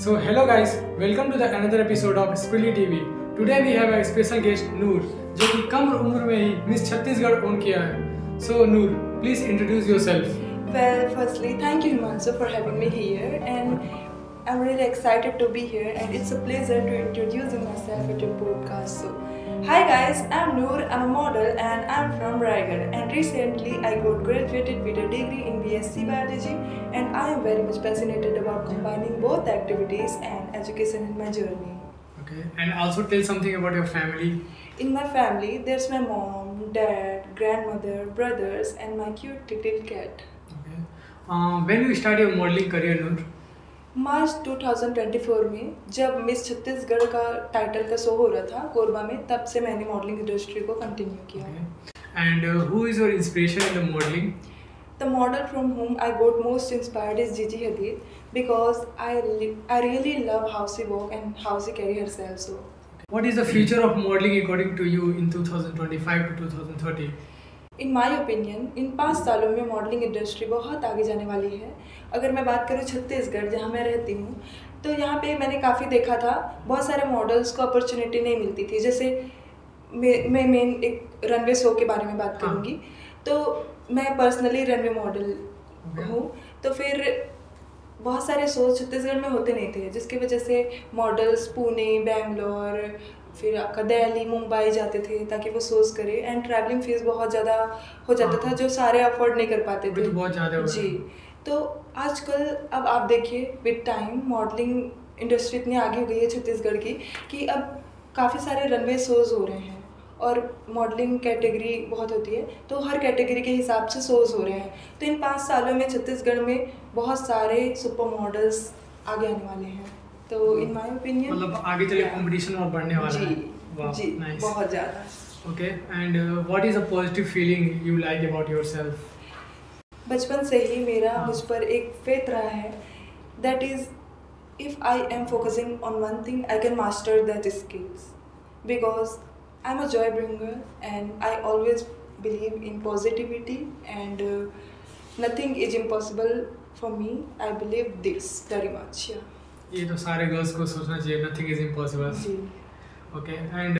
So hello guys, welcome to the another episode of Spilly TV. Today we have a special guest Noor, जो कि कम उम्र में ही miss Chhattisgarh own किया है. So Noor, please introduce yourself. Well, firstly, thank you, Himanshu, for having me here, and I'm really excited to be here, and it's a pleasure to introduce myself at your podcast. So, hi guys, I'm Noor, I'm a model, and I'm from Raigad, and recently I got graduated with a degree in BSc Biology, and I am very much fascinated about combining both activities and education in my journey. Okay, and also tell something about your family. In my family, there's my mom, dad, grandmother, brothers, and my cute little cat. Okay. When you start your modeling career, Noor? मार्च 2024 में जब miss Chhattisgarh का title का show हो रहा था कोरबा में, तब से मैंने मॉडलिंग इंडस्ट्री को कंटिन्यू किया. And who is your inspiration in the modeling? The model from whom I got most inspired is Gigi Hadid because I really love how she walk and how she carry herself. So, What is the future of modeling according to you in 2025 to 2030? In my opinion in 5 सालों में modelling industry बहुत आगे जाने वाली है. अगर मैं बात करूँ छत्तीसगढ़ जहाँ मैं रहती हूँ, तो यहाँ पे मैंने काफ़ी देखा था बहुत सारे मॉडल्स को अपॉर्चुनिटी नहीं मिलती थी. जैसे मैं मेन एक रनवे शो के बारे में बात करूँगी. तो मैं पर्सनली रनवे मॉडल हूँ, तो फिर बहुत सारे शोज छत्तीसगढ़ में होते नहीं थे, जिसकी वजह से मॉडल्स पुणे, बेंगलोर, फिर आपका दिल्ली, मुंबई जाते थे ताकि वो शोज करे, एंड ट्रैवलिंग फीस बहुत ज़्यादा हो जाता था जो सारे अफोर्ड नहीं कर पाते थे. तो बहुत ज़्यादा जी. तो आजकल अब आप देखिए विद टाइम मॉडलिंग इंडस्ट्री इतनी आगे हो गई है छत्तीसगढ़ की कि अब काफ़ी सारे रनवे शोज हो रहे हैं और मॉडलिंग कैटेगरी बहुत होती है, तो हर कैटेगरी के हिसाब से शोज हो रहे हैं. तो इन 5 सालों में छत्तीसगढ़ में बहुत सारे सुपर मॉडल्स आगे आने वाले हैं. तो इन माय ओपिनियन मतलब आगे चले कंपटीशन और बढ़ने वाला है. जी, बहुत ज़्यादा. Okay, and what is a positive feeling you like about yourself? बचपन से ही मेरा मुझ पर एक फेथ रहा है, that is if I am focusing on one thing I can master that skills, because I am a joy bringer and I always believe in positivity and nothing is impossible for me. I believe this very much. ये तो सारे girls को सोचना चाहिए, nothing is impossible. जी. Okay, and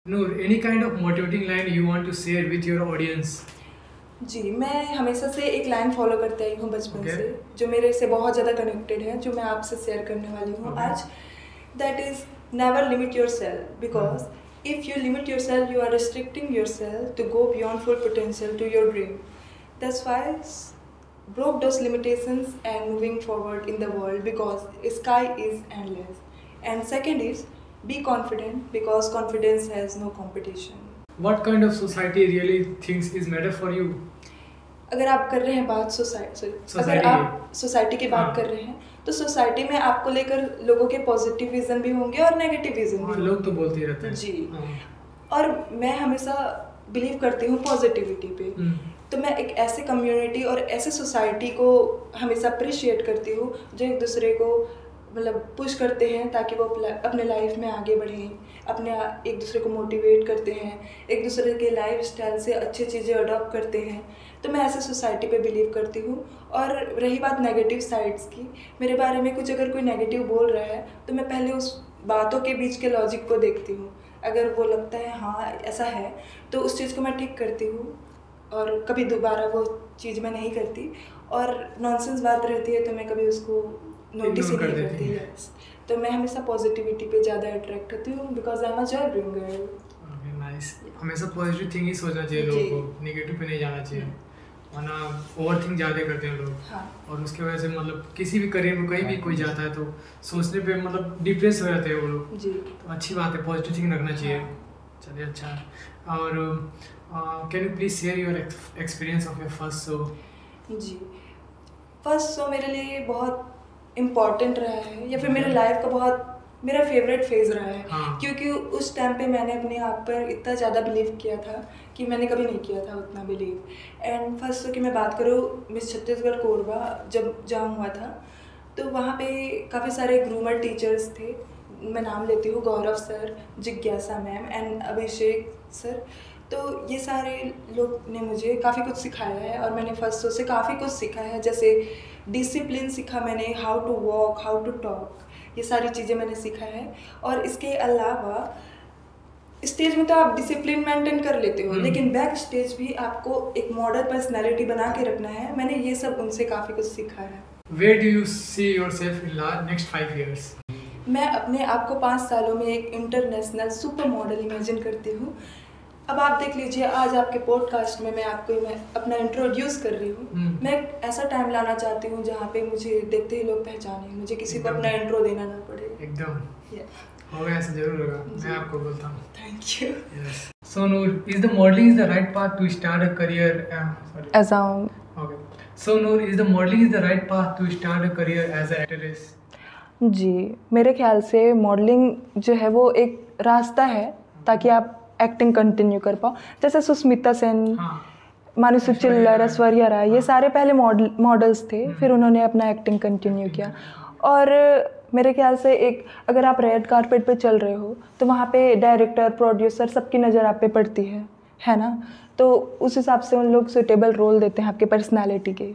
Noor, any kind of motivating line you want to share with your audience? जी, मैं हमेशा से एक लाइन फॉलो करते आई हूँ बचपन से, जो मेरे से बहुत ज़्यादा कनेक्टेड है, जो मैं आपसे शेयर करने वाली हूँ आज. That is never limit yourself, because if you limit yourself you are restricting yourself to go beyond full potential to your dream. That's why broke those limitations and moving forward in the world because sky is endless. And second is be confident because confidence has no competition. What kind of society really thinks is better for you? अगर आप कर रहे हैं बात अगर आप society की बात कर रहे हैं, तो सोसाइटी में आपको लेकर लोगों के पॉजिटिव विजन भी होंगे और नेगेटिव विजन भी. लोग तो बोलते ही रहते हैं. जी. और मैं हमेशा बिलीव करती हूँ पॉजिटिविटी पे. तो मैं एक ऐसे कम्युनिटी और ऐसे सोसाइटी को हमेशा अप्रिशिएट करती हूँ जो एक दूसरे को मतलब पुश करते हैं ताकि वो अपने लाइफ में आगे बढ़ें, अपने एक दूसरे को मोटिवेट करते हैं, एक दूसरे के लाइफ स्टाइल से अच्छी चीज़ें अडॉप्ट करते हैं. तो मैं ऐसे सोसाइटी पे बिलीव करती हूँ. और रही बात नेगेटिव साइड्स की, मेरे बारे में कुछ अगर कोई नेगेटिव बोल रहा है तो मैं पहले उस बातों के बीच के लॉजिक को देखती हूँ. अगर वो लगता है हाँ ऐसा है, तो उस चीज़ को मैं ठीक करती हूँ और कभी दोबारा वो चीज़ मैं नहीं करती. और नॉनसेंस बात रहती है तो मैं कभी उसको नोटिस ही नहीं करती. यस. तो मैं हमेशा पॉजिटिविटी पे ज़्यादा अट्रैक्ट होती हूँ because I am a joy bringer. Okay, nice. हमेशा पॉजिटिव थिंग ही सोचना चाहिए लोगों को, नेगेटिव पे नहीं जाना चाहिए, वरना ओवर थिंक ज़्यादा करते हैं लोग. और उसकी वजह से मतलब किसी भी करियर में कहीं भी कोई जाता है तो सोचने पे मतलब डिप्रेस हो जाते हैं वो लोग. जी. तो अच्छी बात है, पॉजिटिव थिंक रखना चाहिए. चलिए, अच्छा. और can you please share your experience of your first show? जी, फर्स्ट शो मेरे लिए बहुत इम्पॉर्टेंट रहा है, या फिर मेरे लाइफ का बहुत मेरा फेवरेट फेज़ रहा है. क्योंकि उस टाइम पे मैंने अपने आप पर इतना ज़्यादा बिलीव किया था कि मैंने कभी नहीं किया था उतना बिलीव. एंड फर्स्ट शो की मैं बात करूँ, मिस छत्तीसगढ़ कोरबा जहाँ हुआ था, तो वहाँ पे काफ़ी सारे ग्रूमर टीचर्स थे. मैं नाम लेती हूँ, गौरव सर, जिज्ञासा मैम एंड अभिषेक सर. तो ये सारे लोग ने मुझे काफ़ी कुछ सिखाया है और मैंने फर्स्ट शो से काफ़ी कुछ सीखा है. जैसे डिसिप्लिन सीखा मैंने, how to walk, how to talk, ये सारी चीज़ें मैंने सीखा है। और इसके अलावा स्टेज में तो आप डिसिप्लिन मेंटेन कर लेते हो, लेकिन बैक स्टेज भी आपको एक मॉडल पर्सनैलिटी बना के रखना है। मैंने ये सब उनसे काफ़ी कुछ सीखा है। Where do you see yourself in next 5 years? मैं अपने आप को 5 सालों में एक इंटरनेशनल सुपर मॉडल इमेजिन करती हूँ। अब आप देख लीजिए, आज आपके पॉडकास्ट में मैं अपना इंट्रोड्यूस कर रही हूँ। मैं एक ऐसा टाइम लाना चाहती हूँ जहाँ पे मुझे देखते ही लोग पहचाने, मुझे किसी को अपना इंट्रो देना ना पड़े। एकदम होगा, ऐसा जरूर होगा, मैं आपको बोलता हूँ। Thank you. So Noor, is the modeling is the right path to start a career? Okay. So Noor, is the modeling is the right path to start a career as an actress? जी, मेरे ख्याल से modelling जो है वो एक रास्ता है ताकि आप एक्टिंग कंटिन्यू कर पाओ। जैसे सुष्मिता सेन, मानुषी चिल्लर, ऐश्वर्या राय, ये सारे पहले मॉडल्स थे, फिर उन्होंने अपना एक्टिंग कंटिन्यू किया। और मेरे ख्याल से अगर आप रेड कारपेट पे चल रहे हो तो वहाँ पे डायरेक्टर, प्रोड्यूसर सबकी नज़र आप पे पड़ती है ना, तो उस हिसाब से उन लोग सुटेबल रोल देते हैं आपके पर्सनालिटी के।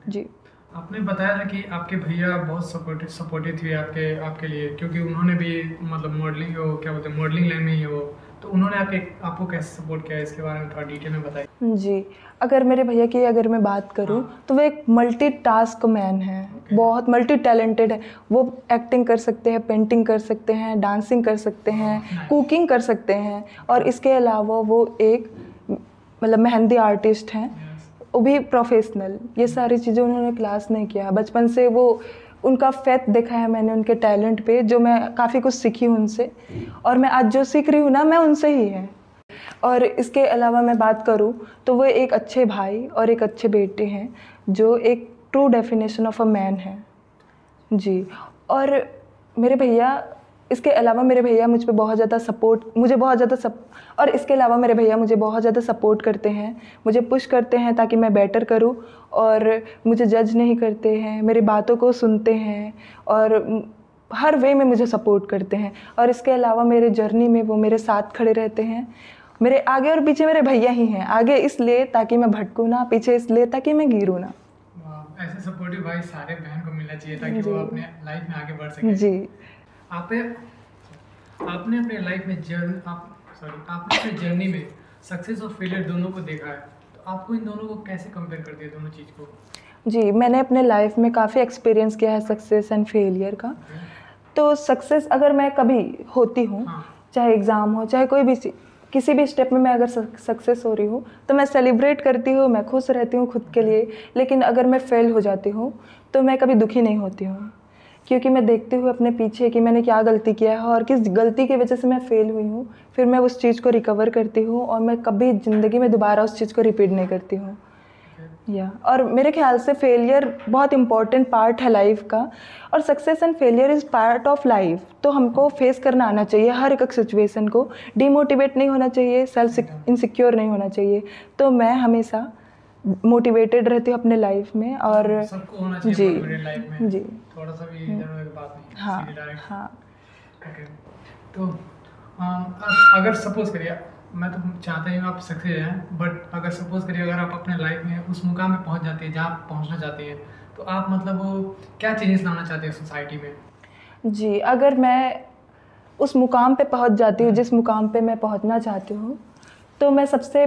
जी, आपने बताया था कि आपके भैया बहुत सपोर्टिव थे आपके लिए, क्योंकि उन्होंने भी मतलब मॉडलिंग लाइन में ही है वो, तो उन्होंने आपको कैसे सपोर्ट किया, इसके बारे में थोड़ा डिटेल में बताइए। जी, अगर मेरे भैया की अगर मैं बात करूं तो वो एक मल्टीटास्क मैन है, बहुत मल्टी टैलेंटेड है। वो एक्टिंग कर सकते हैं, पेंटिंग कर सकते हैं, डांसिंग कर सकते हैं, कुकिंग कर सकते हैं, और इसके अलावा वो एक मतलब मेहंदी आर्टिस्ट हैं, वो भी प्रोफेशनल। ये सारी चीज़ें उन्होंने क्लास नहीं किया, बचपन से वो उनका फेथ देखा है मैंने उनके टैलेंट पे, जो मैं काफ़ी कुछ सीखी हूँ उनसे, और मैं आज जो सीख रही हूँ ना, मैं उनसे ही है। और इसके अलावा मैं बात करूँ तो वो एक अच्छे भाई और एक अच्छे बेटे हैं, जो एक true definition of a man है। जी, और मेरे भैया इसके अलावा मेरे भैया मुझ पे बहुत ज़्यादा और इसके अलावा मेरे भैया मुझे बहुत ज़्यादा सपोर्ट करते हैं, मुझे पुश करते हैं ताकि मैं बेटर करूं, और मुझे जज नहीं करते हैं, मेरी बातों को सुनते हैं और हर वे में मुझे सपोर्ट करते हैं। और इसके अलावा मेरे जर्नी में वो मेरे साथ खड़े रहते हैं। मेरे आगे और पीछे मेरे भैया ही हैं, आगे इसलिए ताकि मैं भटकूँ ना, पीछे इसलिए ताकि मैं गिरूँ ना। ऐसे सपोर्टिव भाई सारे बहन को मिलना चाहिए ताकि वो अपने लाइफ में आगे बढ़ सके। जी, आपने अपने लाइफ में आपने अपने जर्नी में सक्सेस और फेलियर दोनों को देखा है, तो आपको इन दोनों को कैसे कंपेयर करती है, दोनों चीज़ को? जी, मैंने अपने लाइफ में काफ़ी एक्सपीरियंस किया है सक्सेस एंड फेलियर का। तो सक्सेस अगर मैं कभी होती हूँ, चाहे एग्ज़ाम हो, चाहे कोई भी किसी भी स्टेप में मैं अगर सक्सेस हो रही हूँ तो मैं सेलिब्रेट करती हूँ, मैं खुश रहती हूँ खुद के लिए। लेकिन अगर मैं फेल हो जाती हूँ तो मैं कभी दुखी नहीं होती हूँ, क्योंकि मैं देखती हूँ अपने पीछे कि मैंने क्या गलती किया है और किस गलती की वजह से मैं फ़ेल हुई हूँ। फिर मैं उस चीज़ को रिकवर करती हूँ और मैं कभी ज़िंदगी में दोबारा उस चीज़ को रिपीट नहीं करती हूँ। और मेरे ख्याल से फेलियर बहुत इम्पॉर्टेंट पार्ट है लाइफ का, और success and failure is part of life. तो हमको फेस करना आना चाहिए हर एक सिचुएशन को, डीमोटिवेट नहीं होना चाहिए, सेल्फ इनसिक्योर नहीं होना चाहिए। तो मैं हमेशा मोटिवेटेड रहती हूँ अपने लाइफ में, और सबको होना चाहिए लाइफ में। जी, थोड़ा सा भी इधर उधर बात नहीं। हाँ। ओके, तो अगर सपोज करिए, मैं तो चाहता हूँ आप सक्सेस हैं, बट अगर सपोज करिए अगर आप अपने लाइफ में उस मुकाम पे पहुँच जाते हैं जहाँ आप पहुँचना चाहते हैं, तो आप मतलब वो क्या चेंजेस लाना चाहते हैं सोसाइटी में? जी, अगर मैं उस मुकाम पे पहुँच जाती हूँ जिस मुकाम पे मैं पहुँचना चाहती हूँ, तो मैं सबसे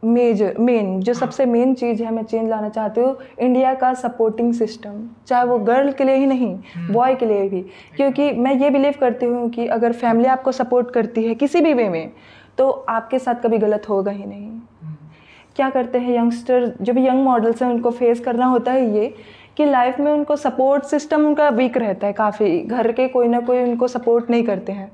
सबसे मेन चीज़ है, मैं चेंज लाना चाहती हूँ इंडिया का सपोर्टिंग सिस्टम, चाहे वो गर्ल के लिए ही नहीं, बॉय के लिए भी। क्योंकि मैं ये बिलीव करती हूँ कि अगर फैमिली आपको सपोर्ट करती है किसी भी वे में, तो आपके साथ कभी गलत होगा ही नहीं। क्या करते हैं यंगस्टर, जो भी यंग मॉडल्स हैं, उनको फेस करना होता है ये कि लाइफ में उनको सपोर्ट सिस्टम उनका वीक रहता है काफ़ी, घर के कोई ना कोई उनको सपोर्ट नहीं करते हैं,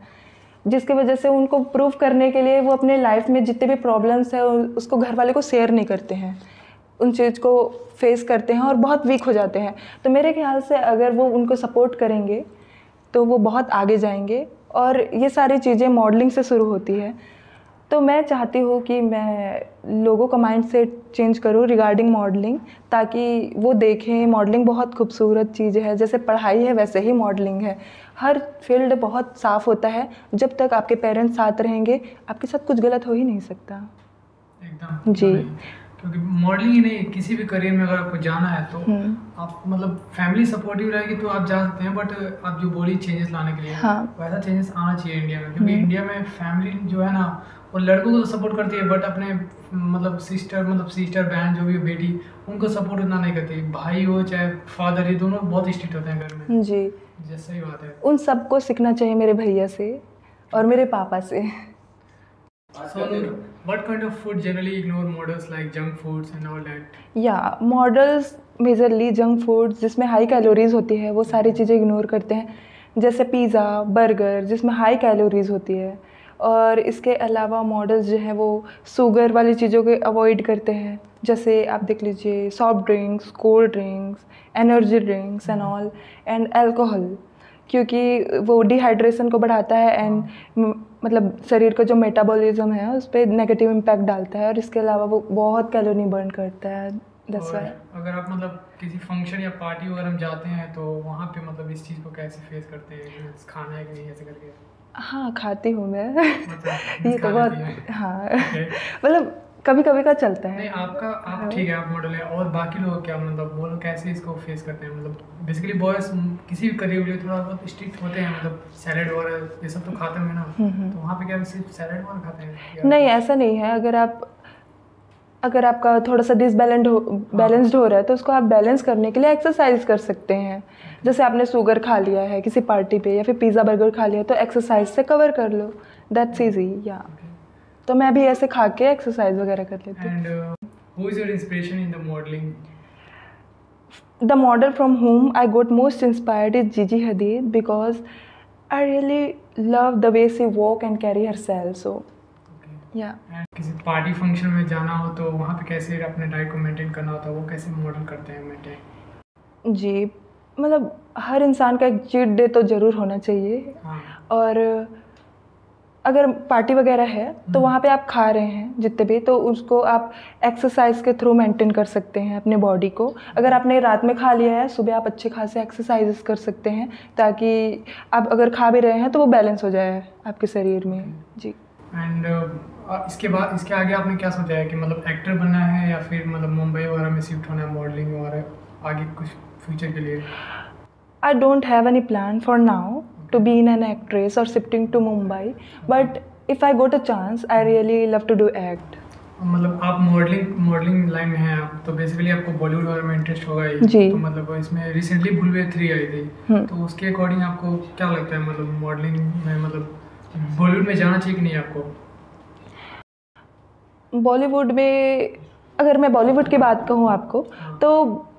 जिसकी वजह से उनको प्रूव करने के लिए वो अपने लाइफ में जितने भी प्रॉब्लम्स है उसको घर वाले को शेयर नहीं करते हैं, उन चीज़ को फेस करते हैं और बहुत वीक हो जाते हैं। तो मेरे ख्याल से अगर वो उनको सपोर्ट करेंगे तो वो बहुत आगे जाएंगे, और ये सारी चीज़ें मॉडलिंग से शुरू होती है। तो मैं चाहती हूँ कि मैं लोगों का माइंड सेट चेंज करूँ रिगार्डिंग मॉडलिंग, ताकि वो देखें मॉडलिंग बहुत खूबसूरत चीज़ है, जैसे पढ़ाई है वैसे ही मॉडलिंग है। हर फील्ड बहुत साफ़ होता है, जब तक आपके पेरेंट्स साथ रहेंगे आपके साथ कुछ गलत हो ही नहीं सकता। एकदम जी, क्योंकि मॉडलिंग ही नहीं, किसी भी करियर में अगर आपको जाना है तो आप मतलब फैमिली सपोर्टिव रहेगी तो आप जा सकते हैं, बट आप जो बोली चेंजेस लाने के लिए, वैसा चेंजेस आना चाहिए इंडिया में, क्योंकि इंडिया में फैमिली जो है ना वो लड़कों को तो सपोर्ट करती है, बट अपने मतलब सिस्टर बहन जो भी बेटी, उनको सपोर्ट उतना नहीं करती। भाई हो चाहे फादर, ये दोनों बहुत स्ट्रिक्ट होते हैं घर में जी। जैसे ही बात है, उन सबको सीखना चाहिए मेरे भैया से और मेरे पापा से। So, what kind of food generally ignore models like junk foods and all that? Yeah, models majorly junk foods जिसमें हाई कैलोरीज होती है वो सारी चीज़ें इग्नोर करते हैं, जैसे पिज़्ज़ा, बर्गर जिसमें हाई कैलोरीज होती है। और इसके अलावा मॉडल्स जो हैं वो शुगर वाली चीज़ों को अवॉइड करते हैं, जैसे आप देख लीजिए soft drinks, cold drinks, energy drinks and all, and alcohol, क्योंकि वो डिहाइड्रेशन को बढ़ाता है एंड मतलब शरीर का जो मेटाबॉलिज्म है उस पर नेगेटिव इम्पैक्ट डालता है, और इसके अलावा वो बहुत कैलोरी बर्न करता है। दैट्स व्हाई अगर आप मतलब किसी फंक्शन या पार्टी वगैरह में जाते हैं तो वहाँ पे मतलब इस चीज़ को कैसे फेस करते हैं, खाना है कि नहीं ऐसे करके? हाँ खाती हूँ मैं मतलब ये तो बहुत हाँ मतलब कभी कभी का चलता है। नहीं आपका आप ठीक है, आप मॉडल है, और बाकी लोग क्या मतलब वो लोग कैसे इसको फेस करते हैं? मतलब बेसिकली बॉयज किसी भी करियर के लिए थोड़ा बहुत स्ट्रिक्ट होते हैं, मतलब सैलेड वगैरह ये सब तो खाते होंगे ना, तो वहाँ पे क्या सिर्फ सैलेड वगैरह खाते हैं? नहीं ऐसा नहीं है, अगर आपका थोड़ा सा बैलेंस्ड हो रहा है तो उसको आप बैलेंस करने के लिए एक्सरसाइज कर सकते हैं। जैसे आपने शुगर खा लिया है किसी पार्टी पे या फिर पिज़्ज़ा बर्गर खा लिया तो एक्सरसाइज से कवर कर लो, दैट्स इजी या। तो मैं भी ऐसे खा के एक्सरसाइज वगैरह कर लेती हूँ। And who is your inspiration in the modelling? The model from whom I got most inspired is Gigi Hadid because I really love the way she walk and carry herself. So, yeah. किसी party function में जाना हो तो वहाँ पे कैसे अपने diet को मेंटेन करना होता है, वो कैसे मॉडल करते हैं मेंटेन? जी मतलब हर इंसान का एक चीट डे तो ज़रूर होना चाहिए। हाँ। और अगर पार्टी वगैरह है तो वहाँ पे आप खा रहे हैं जितने भी, तो उसको आप एक्सरसाइज के थ्रू मेंटेन कर सकते हैं अपने बॉडी को। अगर आपने रात में खा लिया है, सुबह आप अच्छे खासे एक्सरसाइजेस कर सकते हैं ताकि आप अगर खा भी रहे हैं तो वो बैलेंस हो जाए आपके शरीर में जी। एंड इसके बाद इसके आगे आपने क्या सोचा है कि मतलब एक्टर बनना है या फिर मतलब मुंबई वगैरह में शिफ्ट होना है मॉडलिंग वगैरह आगे कुछ फ्यूचर के लिए? I don't have any plan for now to be an actress or shifting to Mumbai, but if I got a chance I really love to do act. मतलब आप मॉडलिंग लाइन में हैं आप, तो बेसिकली आपको बॉलीवुड वगैरह में इंटरेस्ट होगा ही जी। तो मतलब इसमें रिसेंटली भूलभुलैया 3 आई थी, तो उसके अकॉर्डिंग आपको क्या लगता है मतलब मॉडलिंग में मतलब बॉलीवुड में जाना चाहिए कि नहीं आपको? बॉलीवुड में अगर मैं बॉलीवुड की बात कहूँ आपको तो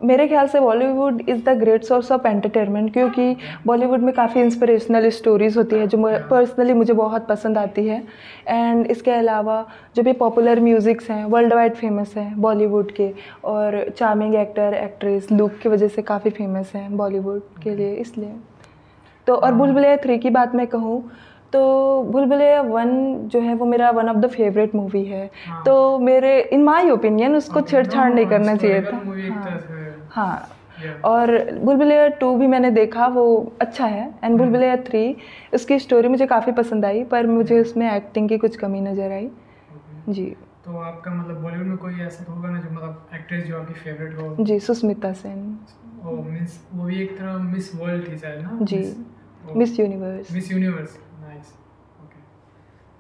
मेरे ख्याल से Bollywood is the great source of entertainment, क्योंकि बॉलीवुड में काफ़ी इंस्पिरेशनल स्टोरीज़ होती है जो पर्सनली मुझे बहुत पसंद आती है। एंड इसके अलावा जो भी पॉपुलर म्यूज़िक्स हैं वर्ल्ड वाइड फेमस हैं बॉलीवुड के, और चार्मिंग एक्टर एक्ट्रेस लुक की वजह से काफ़ी फेमस हैं बॉलीवुड के लिए, इसलिए तो। और भूलभुलैया 3 की बात मैं कहूँ तो भूलभुलैया 1 जो है वो मेरा one of the favourite movie है। हाँ। तो मेरे इन माय ओपिनियन उसको छेड़छाड़ नहीं करना चाहिए था। हाँ। और भूलभुलैया 2 भी मैंने देखा, वो अच्छा है। एंड भूलभुलैया 3 उसकी स्टोरी मुझे काफ़ी पसंद आई, पर मुझे उसमें एक्टिंग की कुछ कमी नज़र आई जी। तो आपका मतलब बॉलीवुड में कोई ऐसा होगा ना जो मतलब एक्ट्रेस जो आपकी फेवरेट हो? जी सुष्मिता सेन। ओ मींस वो भी एक तरह मिस वर्ल्ड थी शायद ना? जी miss universe.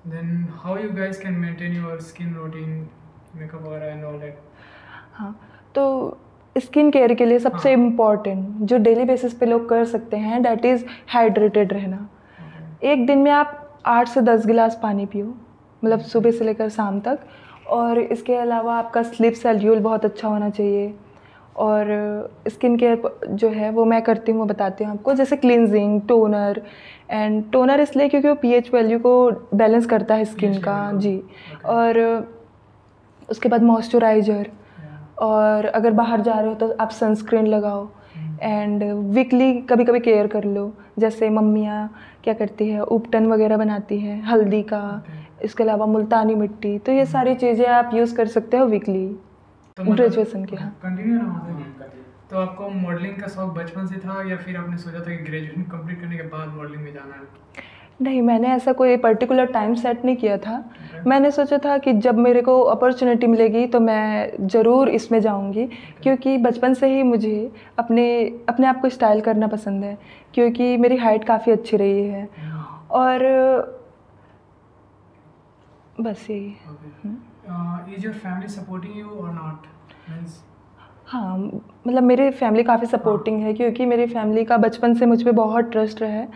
Then how you guys can maintain your skin routine, makeup वगैरह and all that? हाँ तो स्किन केयर के लिए सबसे इम्पॉर्टेंट जो डेली बेसिस पे लोग कर सकते हैं डैट इज़ हाइड्रेटेड रहना। एक दिन में आप 8 से 10 गिलास पानी पियो, मतलब सुबह से लेकर शाम तक। और इसके अलावा आपका स्लीप शेड्यूल बहुत अच्छा होना चाहिए। और स्किन केयर जो है वो मैं करती हूँ, वो बताती हूँ आपको, जैसे क्लिनजिंग, टोनर। एंड टोनर इसलिए क्योंकि वो पीएच वैल्यू को बैलेंस करता है स्किन का जी। और उसके बाद मॉइस्चराइज़र, और अगर बाहर जा रहे हो तो आप सनस्क्रीन लगाओ। एंड वीकली कभी कभी केयर कर लो, जैसे मम्मियाँ क्या करती है उपटन वगैरह बनाती हैं हल्दी का, इसके अलावा मुल्तानी मिट्टी, तो ये सारी चीज़ें आप यूज़ कर सकते हो वीकली ग्रेजुएशन के। हाँ कंटिन्यू ना। तो आपको मॉडलिंग का शौक बचपन से था या फिर आपने सोचा था कि ग्रेजुएशन कंप्लीट करने के बाद मॉडलिंग में जाना है? नहीं, मैंने ऐसा कोई पर्टिकुलर टाइम सेट नहीं किया था। मैंने सोचा था कि जब मेरे को अपॉर्चुनिटी मिलेगी तो मैं ज़रूर इसमें जाऊंगी, क्योंकि बचपन से ही मुझे अपने अपने आप को स्टाइल करना पसंद है, क्योंकि मेरी हाइट काफ़ी अच्छी रही है। और बस यही। Is your family supporting you और नॉट? हाँ, मतलब मेरी फैमिली काफ़ी सपोर्टिंग है, क्योंकि मेरी फैमिली का बचपन से मुझ पर बहुत ट्रस्ट है।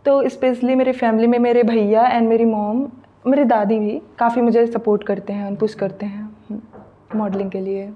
तो स्पेशली मेरी फैमिली में मेरे भैया एंड मेरी मॉम, मेरी दादी भी काफ़ी मुझे सपोर्ट करते हैं, पुश करते हैं मॉडलिंग के लिए।